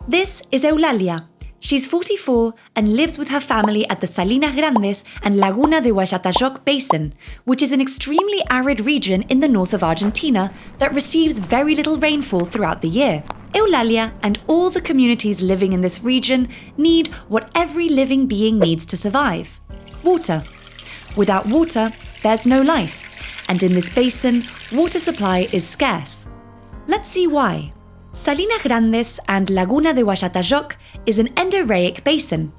This is Eulalia. She's 44 and lives with her family at the Salinas Grandes and Laguna de Huayatayoc Basin, which is an extremely arid region in the north of Argentina that receives very little rainfall throughout the year. Eulalia and all the communities living in this region need what every living being needs to survive: water. Without water, there's no life, and in this basin, water supply is scarce. Let's see why. Salinas Grandes and Laguna de Huayatayoc is an endorheic basin.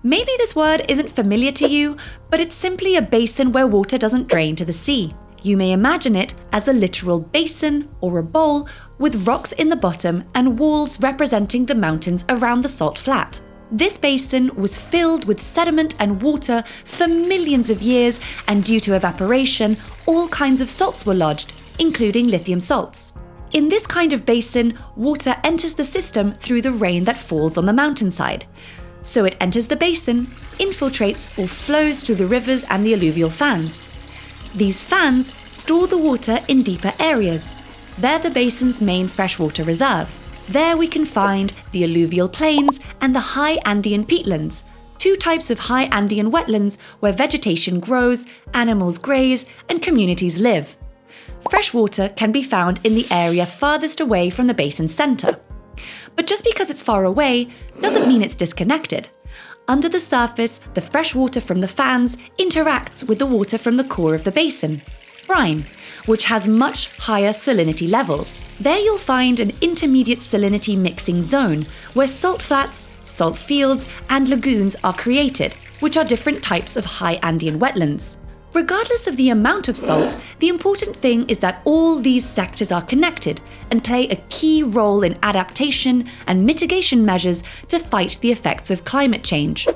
Maybe this word isn't familiar to you, but it's simply a basin where water doesn't drain to the sea. You may imagine it as a literal basin or a bowl with rocks in the bottom and walls representing the mountains around the salt flat. This basin was filled with sediment and water for millions of years, and due to evaporation, all kinds of salts were lodged, including lithium salts. In this kind of basin, water enters the system through the rain that falls on the mountainside. So it enters the basin, infiltrates or flows through the rivers and the alluvial fans. These fans store the water in deeper areas. They're the basin's main freshwater reserve. There we can find the alluvial plains and the high Andean peatlands, two types of high Andean wetlands where vegetation grows, animals graze, and communities live. Fresh water can be found in the area farthest away from the basin's center. But just because it's far away doesn't mean it's disconnected. Under the surface, the fresh water from the fans interacts with the water from the core of the basin, brine, which has much higher salinity levels. There you'll find an intermediate salinity mixing zone where salt flats, salt fields, and lagoons are created, which are different types of high Andean wetlands. Regardless of the amount of salt, the important thing is that all these sectors are connected and play a key role in adaptation and mitigation measures to fight the effects of climate change.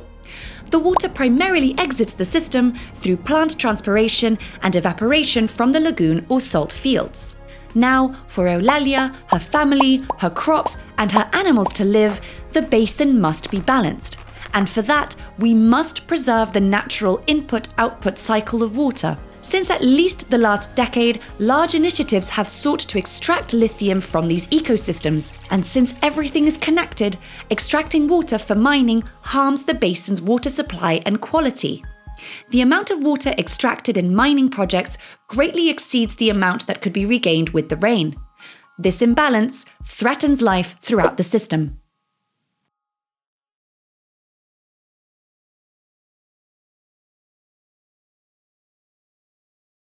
The water primarily exits the system through plant transpiration and evaporation from the lagoon or salt fields. Now, for Eulalia, her family, her crops, and her animals to live, the basin must be balanced. And for that, we must preserve the natural input-output cycle of water. Since at least the last decade, large initiatives have sought to extract lithium from these ecosystems. And since everything is connected, extracting water for mining harms the basin's water supply and quality. The amount of water extracted in mining projects greatly exceeds the amount that could be regained with the rain. This imbalance threatens life throughout the system.